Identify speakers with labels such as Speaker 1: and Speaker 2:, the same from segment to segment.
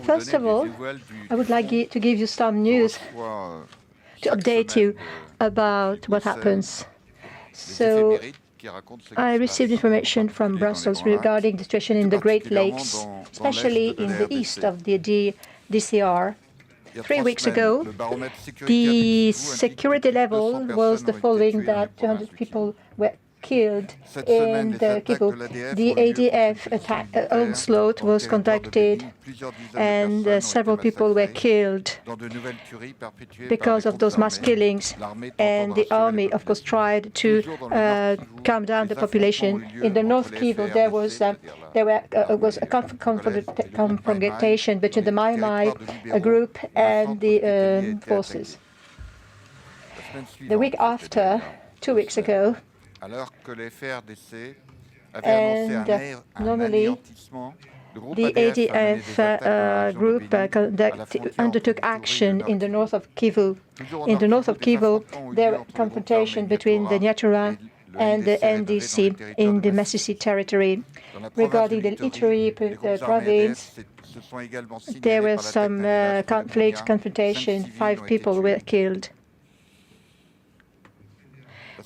Speaker 1: First of all, I would like to give you some news to update you about what happens. So I received information from Brussels regarding the situation in the Great Lakes, especially in the east of the DCR. 3 weeks ago, the security level was the following, that 200 people were killed in the Kivu. The ADF attack onslaught was conducted, and several people were killed because of those mass killings. And the army, of course, tried to calm down the population. In the North Kivu, there was a confrontation between the Mai Mai group and the forces. The week after, 2 weeks ago, and normally the ADF group undertook action in the north of Kivu. In the north of Kivu, there was confrontation between the Nyatura and the NDC in the Masisi territory. Regarding the Ituri province, there were some confrontation. 5 people were killed.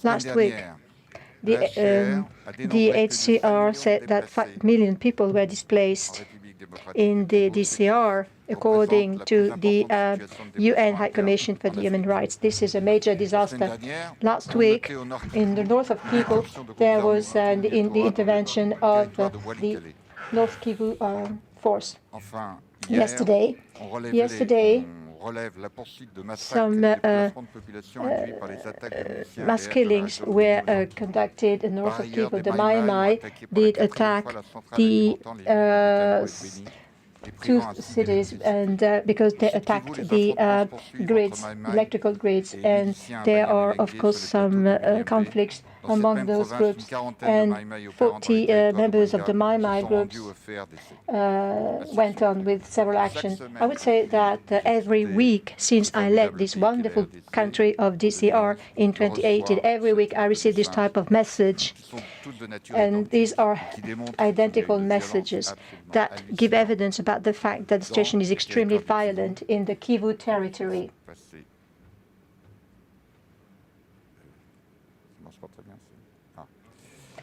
Speaker 1: Last week, the HCR said that 5 million people were displaced in the DCR, according to the UN High Commission for the Human Rights. This is a major disaster. Last week, in the north of Kivu, there was the intervention of the North Kivu force. Yesterday, some mass killings were conducted in the north of Kivu. The Mai Mai did attack the 2 cities, and because they attacked the grids, electrical grids, and there are, of course, some conflicts among those groups, and 40 members of the Mai Mai groups went on with several actions. I would say that every week since I left this wonderful country of DCR in 2018, every week I receive this type of message, and these are identical messages that give evidence about the fact that the situation is extremely violent in the Kivu territory.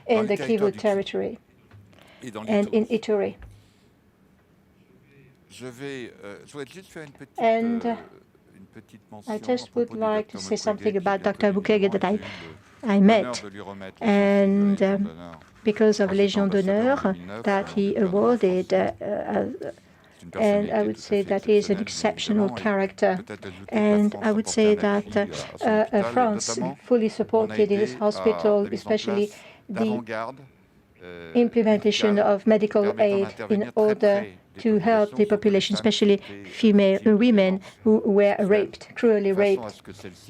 Speaker 1: In the Kivu territory and in Ituri. And I just would like to say something about Dr. Mukwege that I met, and because of Légion d'honneur that he awarded, and I would say that he is an exceptional character. And I would say that France fully supported in this hospital, especially the implementation of medical aid in order to help the population, especially female women who were raped, cruelly raped,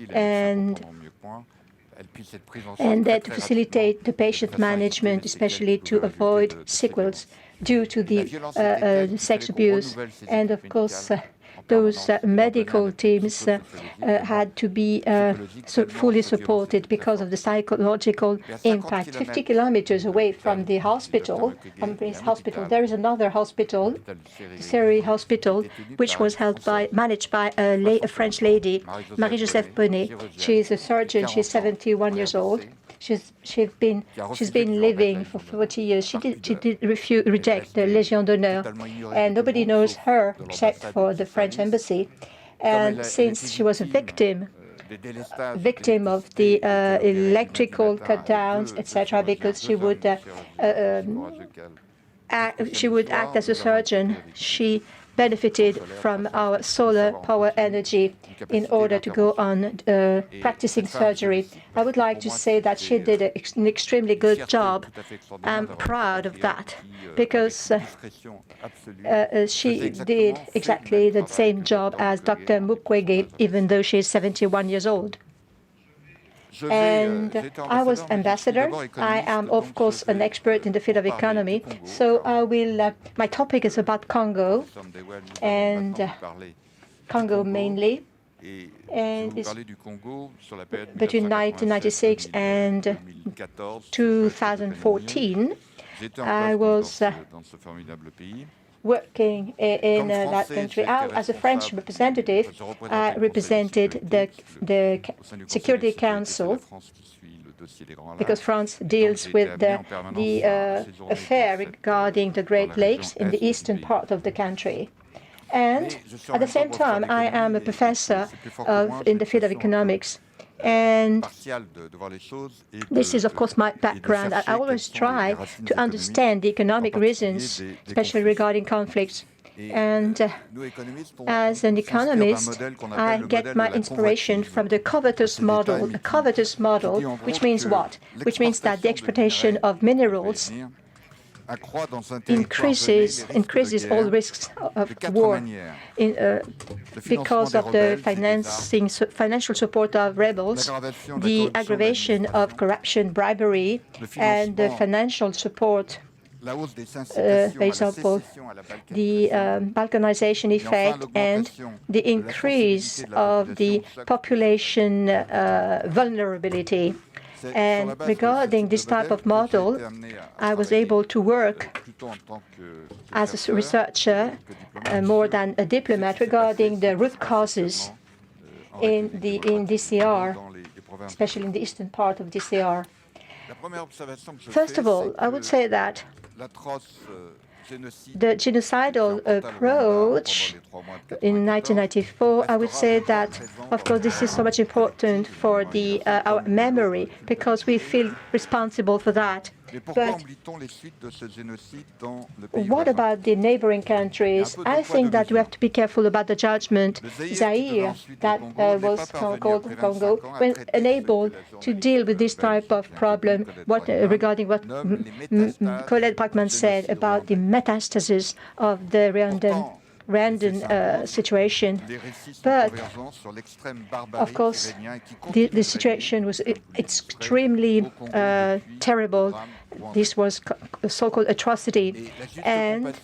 Speaker 1: and that to facilitate the patient management, especially to avoid sequels due to the sex abuse. And of course, those medical teams had to be fully supported because of the psychological impact. 50 kilometers away from the hospital, there is another hospital, the Seri Hospital, which was managed by a French lady, Marie-Joseph Bonnet. She is a surgeon. She's 71 years old. She's been living for 40 years. She did reject the Légion d'honneur, and nobody knows her except for the French embassy. And since she was a victim of the electrical cut-downs, etc., because she would act as a surgeon, she benefited from our solar power energy in order to go on practicing surgery. I would like to say that she did an extremely good job. I'm proud of that, because she did exactly the same job as Dr. Mukwege, even though she is 71 years old. And I was ambassador. I am, of course, an expert in the field of economy. So I will. My topic is about Congo, and Congo mainly. And it's between 1996 and 2014. I was working in that country. As a French representative, I represented the Security Council, because France deals with the affair regarding the Great Lakes in the eastern part of the country. And at the same time, I am a professor in the field of economics. And this is, of course, my background. I always try to understand the economic reasons, especially regarding conflicts. And as an economist, I get my inspiration from the covetous model. A covetous model, which means what? Which means that the exploitation of minerals increases all risks of war because of the financial support of rebels, the aggravation of corruption, bribery, and the financial support. For example, the balkanization effect and the increase of the population vulnerability. And regarding this type of model, I was able to work as a researcher more than a diplomat regarding the root causes in DCR, especially in the eastern part of DCR. First of all, I would say that the genocidal approach in 1994, I would say that, of course, this is so much important for our memory, because we feel responsible for that. But what about the neighboring countries? I think that we have to be careful about the judgment. Zaire, that was called Congo, when unable to deal with this type of problem, regarding what Colette Brackman said about the metastasis of the Rwandan situation. But, of course, the situation was extremely terrible. This was a so-called atrocity. And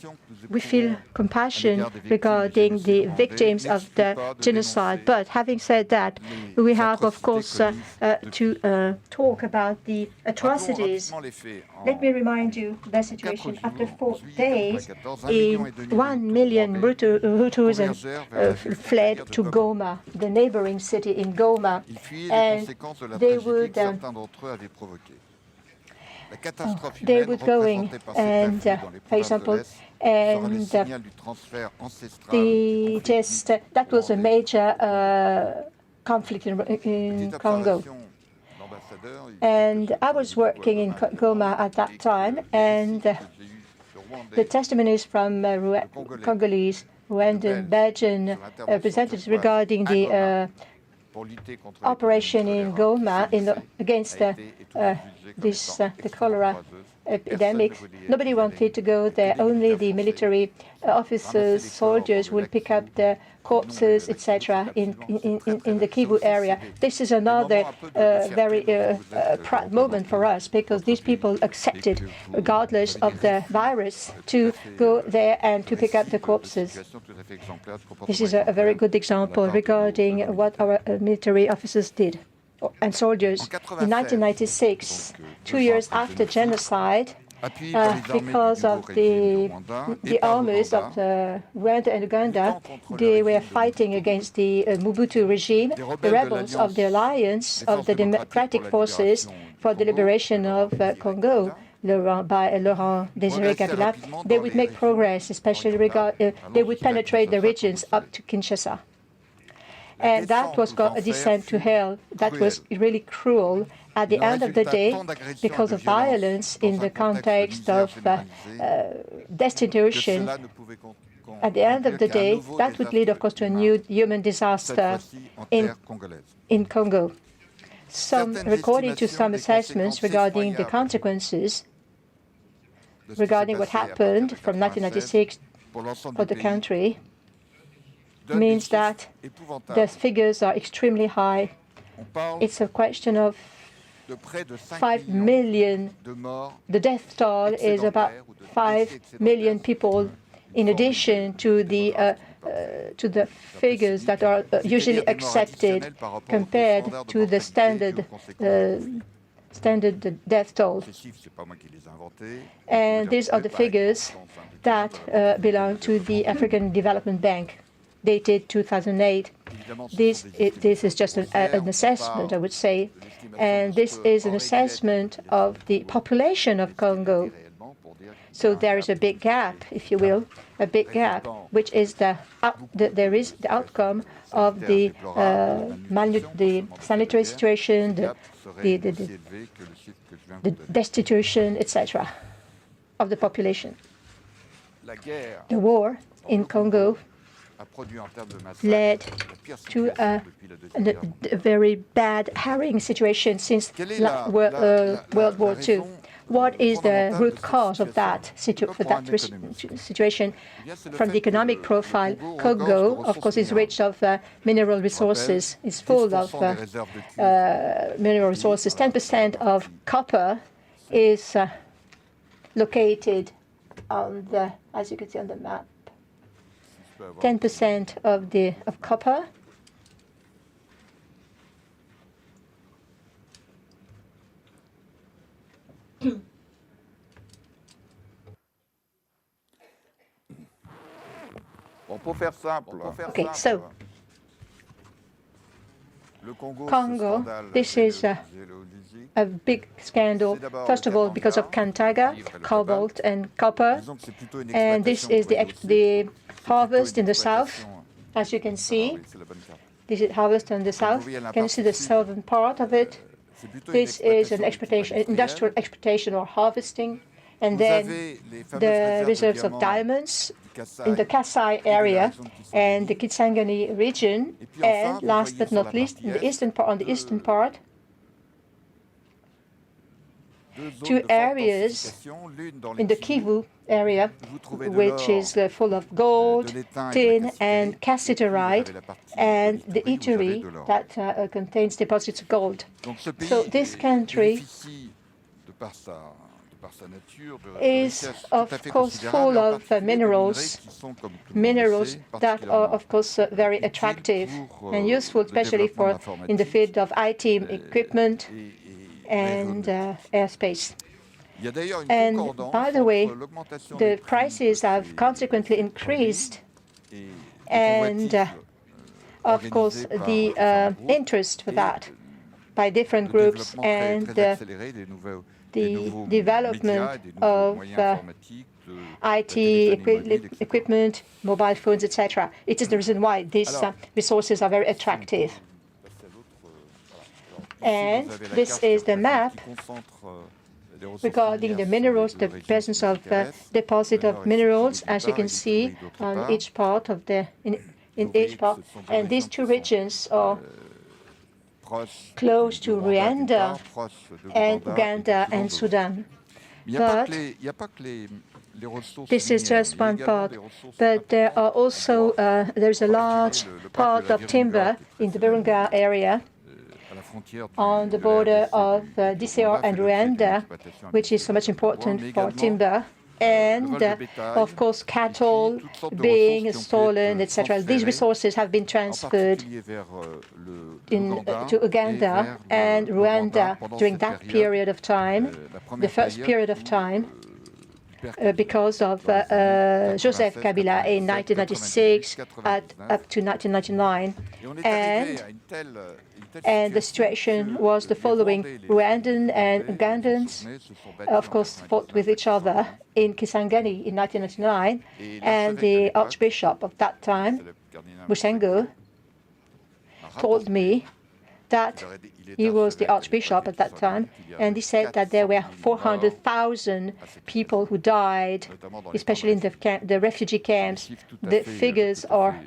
Speaker 1: we feel compassion regarding the victims of the genocide. But having said that, we have, of course, to talk about the atrocities. Let me remind you the situation. After 4 days, 1 million Hutus fled to Goma, the neighboring city in Goma, and they would going and, for example, and that was a major conflict in Congo. And I was working in Goma at that time, and the testimonies from Congolese, Rwandan, Belgian representatives regarding the operation in Goma against the cholera epidemic. Nobody wanted to go there. Only the military officers, soldiers will pick up the corpses, etc., in the Kivu area. This is another very proud moment for us, because these people accepted, regardless of the virus, to go there and to pick up the corpses. This is a very good example regarding what our military officers did and soldiers. In 1996, 2 years after genocide, because of the armies of Rwanda and Uganda, they were fighting against the Mobutu regime. The rebels of the Alliance of the Democratic Forces for the Liberation of Congo, by Laurent Désiré Kabila, they would make progress, especially they would penetrate the regions up to Kinshasa. And that was a descent to hell. That was really cruel. At the end of the day, because of violence in the context of destitution, at the end of the day, that would lead, of course, to a new human disaster in Congo. According to some assessments regarding the consequences, regarding what happened from 1996 for the country, means that the figures are extremely high. It's a question of 5 million. The death toll is about 5 million people, in addition to the figures that are usually accepted compared to the standard standard death toll. And these are the figures that belong to the African Development Bank, dated 2008. This is just an assessment, I would say, and this is an assessment of the population of Congo. So there is a big gap, if you will, a big gap, which is the outcome of the sanitary situation, the destitution, etc., of the population. The war in Congo led to a very bad harrowing situation since World War II. What is the root cause of that situation? From the economic profile, Congo, of course, is rich of mineral resources. It's full of mineral resources. 10% of copper is located on the, as you can see on the map. 10% of copper Okay, so Congo, this is a big scandal, first of all because of Kantaga, cobalt and copper, and this is the harvest in the south, as you can see. This is harvest in the south. Can you see the southern part of it? This is an industrial exploitation or harvesting, and then the reserves of diamonds in the Kasai area and the Kisangani region, and last but not least, in the eastern part, two areas in the Kivu area, which is full of gold, tin, and cassiterite, and the Ituri that contains deposits of gold. So this country is, of course, full of minerals that are, of course, very attractive and useful, especially in the field of IT equipment and airspace. And by the way, the prices have consequently increased, and of course, the interest for that by different groups and the development of IT equipment, mobile phones, etc. It is the reason why these resources are very attractive. And this is the map regarding the minerals, the presence of deposit of minerals, as you can see on each part of in each part. And these two regions are close to Rwanda and Uganda and Sudan. But this is just one part. But there are also there's a large part of timber in the Virunga area on the border of DCR and Rwanda, which is so much important for timber. And, of course, cattle being stolen, etc. These resources have been transferred to Uganda and Rwanda during that period of time, the first period of time, because of Joseph Kabila in 1996 up to 1999. And the situation was the following. Rwandan and Ugandans, of course, fought with each other in Kisangani in 1999, and the Archbishop of that time, Musengo, told me that he was the Archbishop at that time, and he said that there were 400,000 people who died, especially in the refugee camps. The figures are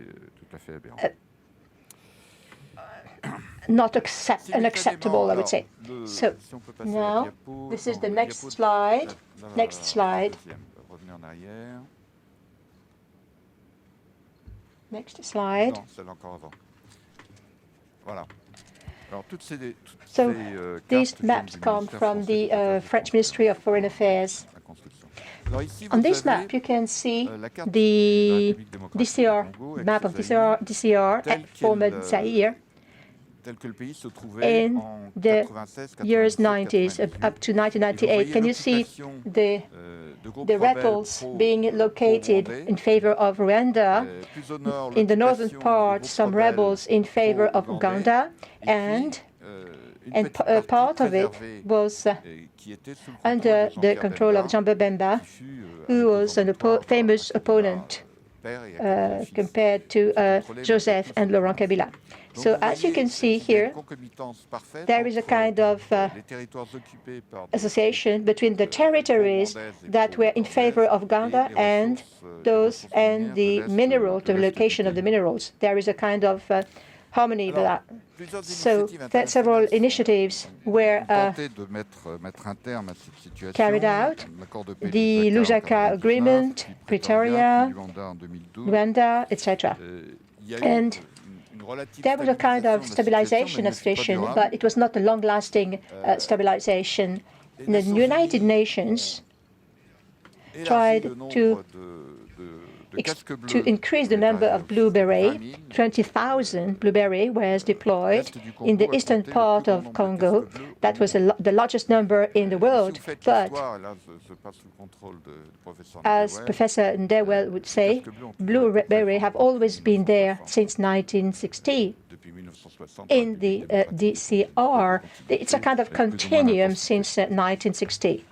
Speaker 1: not unacceptable, I would say. So now, this is the next slide. Next slide. Next slide. So these maps come from the French Ministry of Foreign Affairs. On this map, you can see the DCR map of DCR at former Zaire, in the years 90s, up to 1998. Can you see the rebels being located in favor of Rwanda? In the northern part, some rebels in favor of Uganda, and part of it was under the control of Jean Bemba, who was a famous opponent compared to Joseph and Laurent Kabila. So as you can see here, there is a kind of association between the territories that were in favor of Uganda and those and the mineral, the location of the minerals. There is a kind of harmony with that. So several initiatives were carried out. The Lusaka Agreement, Pretoria, Rwanda, etc. And there was a kind of stabilization of the situation, but it was not a long-lasting stabilization. The United Nations tried to increase the number of blue beret. 20,000 blue beret was deployed in the eastern part of Congo. That was the largest number in the world. But as Professor Ndewell would say, blue beret have always been there since 1960 in the DCR. It's a kind of continuum since 1960.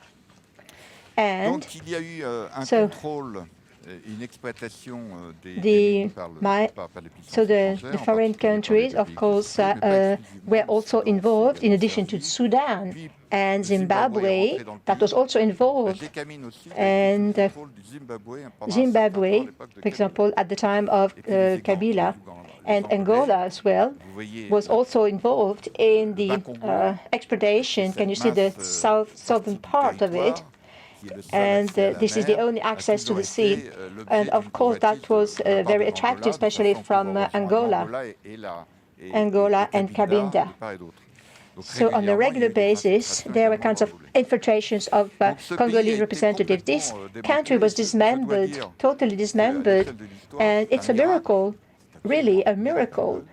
Speaker 1: And so the foreign countries, of course, were also involved, in addition to Sudan and Zimbabwe, that was also involved. And Zimbabwe, for example, at the time of Kabila, and Angola as well, was also involved in the exploitation. Can you see the southern part of it? And this is the only access to the sea. And of course, that was very attractive, especially from Angola and Cabinda. So on a regular basis, there were kinds of infiltrations of Congolese representatives. This country was dismembered, totally dismembered, and it's a miracle, really a miracle,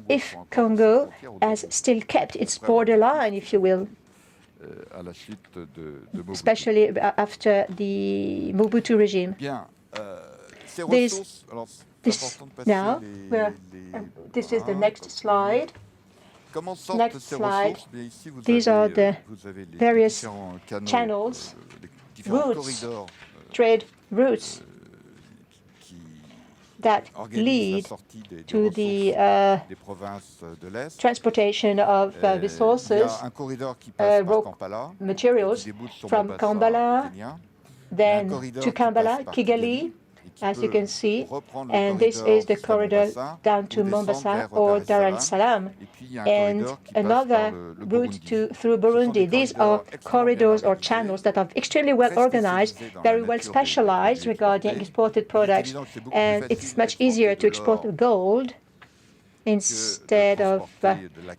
Speaker 1: if Congo has still kept its borderline, if you will, especially after the Mobutu regime. This is the next slide. Next slide. These are the various channels, routes, trade routes that lead to the transportation of resources, raw materials from Kampala, then to Kampala, Kigali, as you can see, and this is the corridor down to Mombasa or Dar es Salaam, and another route through Burundi. These are corridors or channels that are extremely well organized, very well specialized regarding exported products, and it's much easier to export gold instead of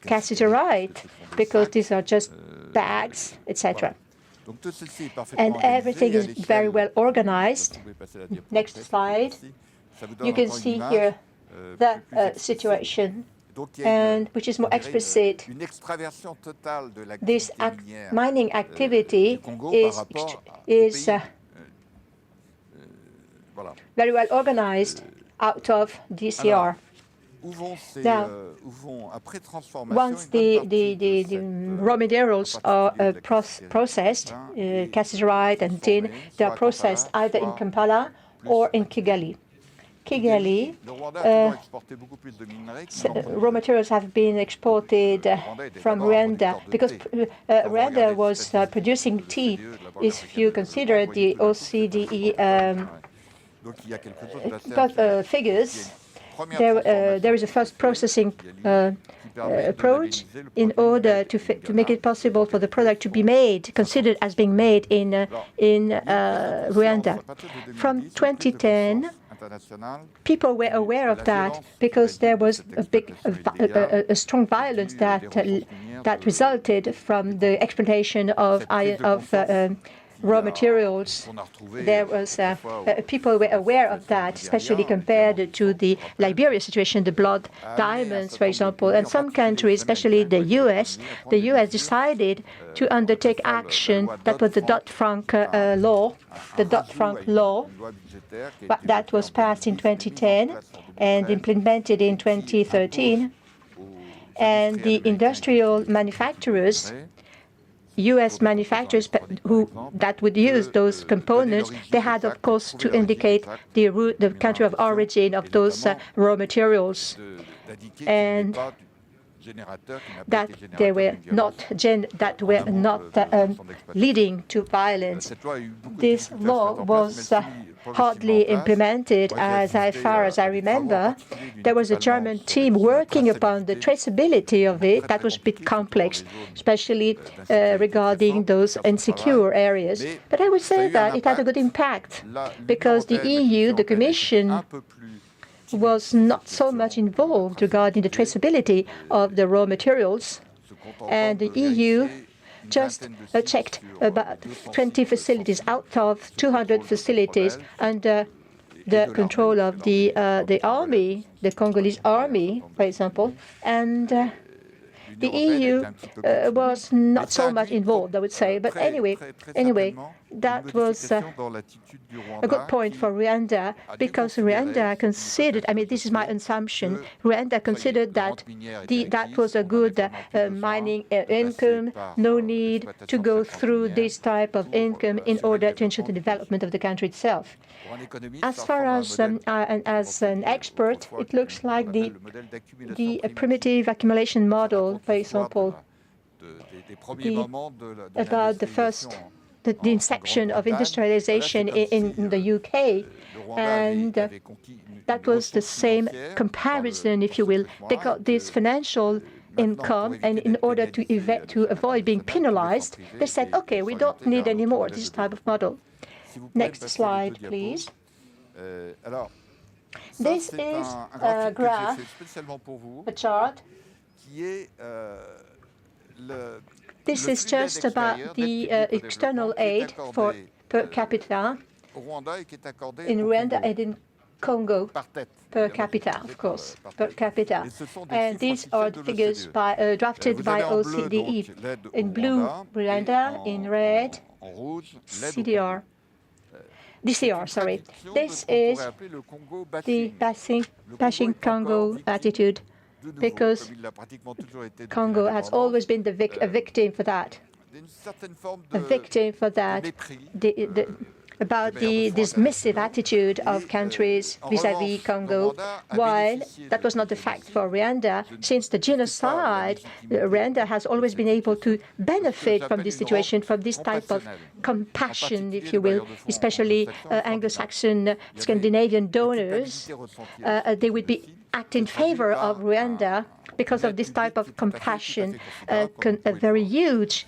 Speaker 1: cassiterite, because these are just bags, etc. And everything is very well organized. Next slide. You can see here the situation, and which is more explicit. This mining activity is very well organized out of DCR. Now, once the raw materials are processed, cassiterite and tin, they are processed either in Kampala or in Kigali. Raw materials have been exported from Rwanda because Rwanda was producing tea. If you consider the OCDE figures, there is a first processing approach in order to make it possible for the product to be made, considered as being made in Rwanda. From 2010, people were aware of that because there was a strong violence that resulted from the exploitation of raw materials. There was people were aware of that, especially compared to the Liberia situation, the blood diamonds, for example. And some countries, especially the U.S., decided to undertake action. That was the Dodd-Frank law, but that was passed in 2010 and implemented in 2013. And the industrial manufacturers, U.S. manufacturers that would use those components, they had, of course, to indicate the country of origin of those raw materials, and that they were not leading to violence. This law was hardly implemented, as far as I remember. There was a German team working upon the traceability of it. That was a bit complex, especially regarding those insecure areas. But I would say that it had a good impact, because the EU, the Commission, was not so much involved regarding the traceability of the raw materials. And the EU just checked about 20 facilities out of 200 facilities under the control of the army, the Congolese army, for example. And the EU was not so much involved, I would say. But anyway, that was a good point for Rwanda, because Rwanda considered, I mean, this is my assumption, Rwanda considered that that was a good mining income, no need to go through this type of income in order to ensure the development of the country itself. As far as an expert, it looks like the primitive accumulation model, for example, about the inception of industrialization in the UK, and that was the same comparison, if you will. They got this financial income, and in order to avoid being penalized, they said, okay, we don't need any more this type of model. Next slide, please. This is a graph, a chart. This is just about the external aid per capita in Rwanda and in Congo, per capita, of course, per capita. And these are the figures drafted by OCDE. In blue, Rwanda; in red, DCR, sorry. This is the bashing Congo attitude, because Congo has always been a victim for that. About the dismissive attitude of countries vis-à-vis Congo, while that was not the fact for Rwanda. Since the genocide, Rwanda has always been able to benefit from this situation, from this type of compassion, if you will, especially Anglo-Saxon, Scandinavian donors. They would be act in favor of Rwanda because of this type of compassion, a very huge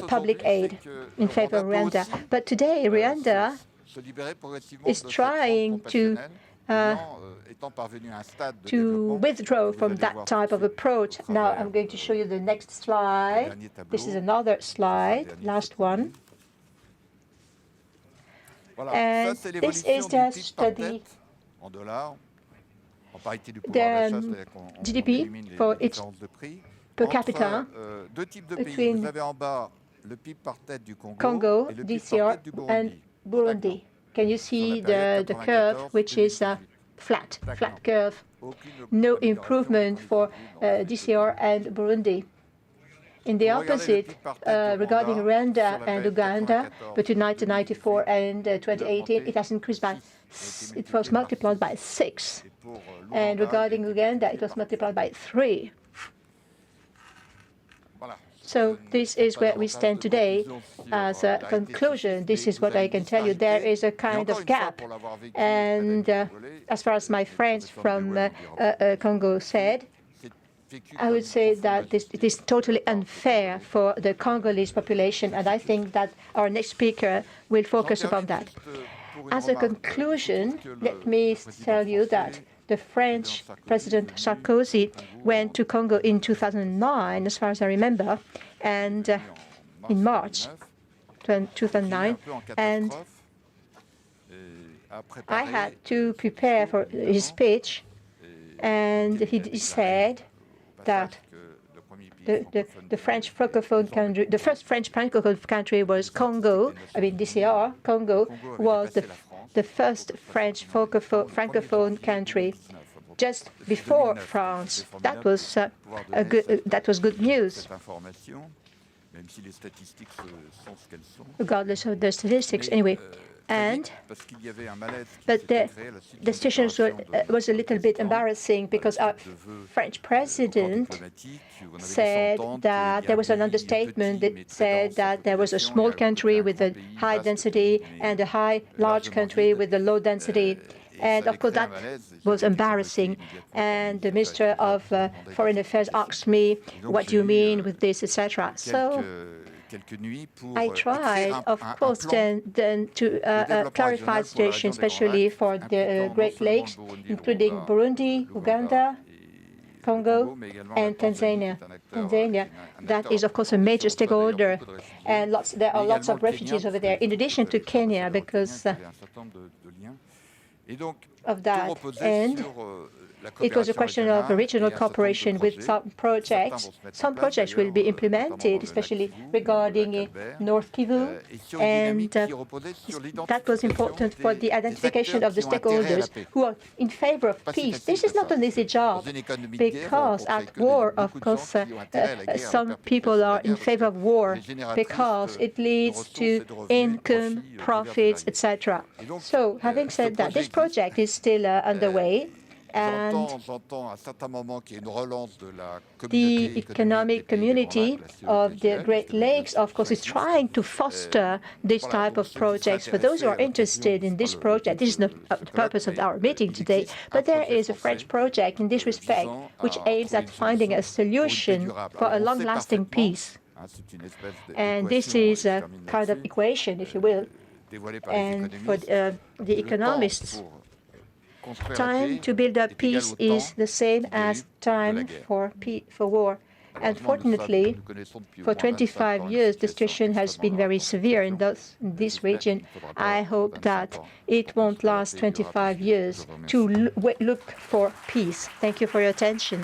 Speaker 1: public aid in favor of Rwanda. But today, Rwanda is trying to withdraw from that type of approach. Now, I'm going to show you the next slide. This is another slide, last one. And this is just the GDP for each per capita between Congo, DCR, and Burundi. Can you see the curve, which is a flat curve? No improvement for DCR and Burundi. In the opposite, regarding Rwanda and Uganda, between 1994 and 2018, it has increased it was multiplied by 6. And regarding Uganda, it was multiplied by 3. So this is where we stand today. As a conclusion, this is what I can tell you. There is a kind of gap. And as far as my friends from Congo said, I would say that it is totally unfair for the Congolese population, and I think that our next speaker will focus upon that. As a conclusion, let me tell you that the French President Sarkozy went to Congo in 2009, as far as I remember, and in March, 2009, and I had to prepare for his speech, and he said that the French francophone country, the first French francophone country was Congo. I mean, DCR, Congo, was the first French francophone country just before France. That was good news, regardless of the statistics. Anyway. But the situation was a little bit embarrassing because our French president said that there was an understatement that said that there was a small country with a high density and a large country with a low density. And of course, that was embarrassing. And the Minister of Foreign Affairs asked me, "What do you mean with this, etc.?" So I tried, of course, then to clarify the situation, especially for the Great Lakes, including Burundi, Uganda, Congo, and Tanzania. That is, of course, a major stakeholder, and there are lots of refugees over there, in addition to Kenya, because of that. And it was a question of regional cooperation with some projects. Some projects will be implemented, especially regarding North Kivu, and that was important for the identification of the stakeholders who are in favor of peace. This is not an easy job, because at war, of course, some people are in favor of war because it leads to income, profits, etc. So, having said that, this project is still underway. And the economic community of the Great Lakes, of course, is trying to foster this type of projects. For those who are interested in this project, this is not the purpose of our meeting today, but there is a French project in this respect which aims at finding a solution for a long-lasting peace. And this is a kind of equation, if you will. And for the economists, time to build up peace is the same as time for war. Unfortunately, for 25 years, the situation has been very severe in this region. I hope that it won't last 25 years to look for peace. Thank you for your attention.